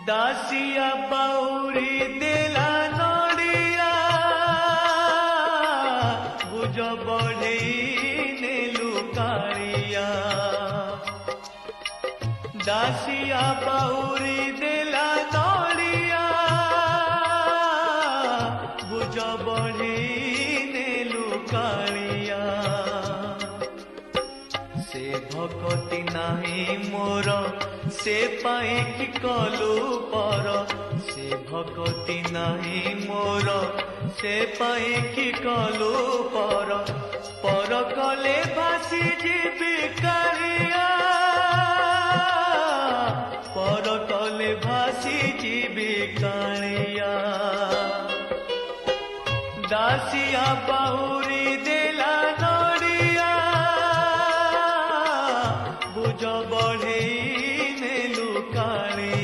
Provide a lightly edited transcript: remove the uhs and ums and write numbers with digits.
दासिया बाउरी देला नड़िया बुझ बढ़े नेलु कालिया दासिया बाउरी देला नड़िया बुझ बढ़े नेलु कालिया से भक्ति नाही मोर से पाए कि कलु पर से भक्ति नाही मोर से पाए कि कलु पर कले भासी जीवी कालिया पर कले भासी जीवी कालिया दासिया बाहुरी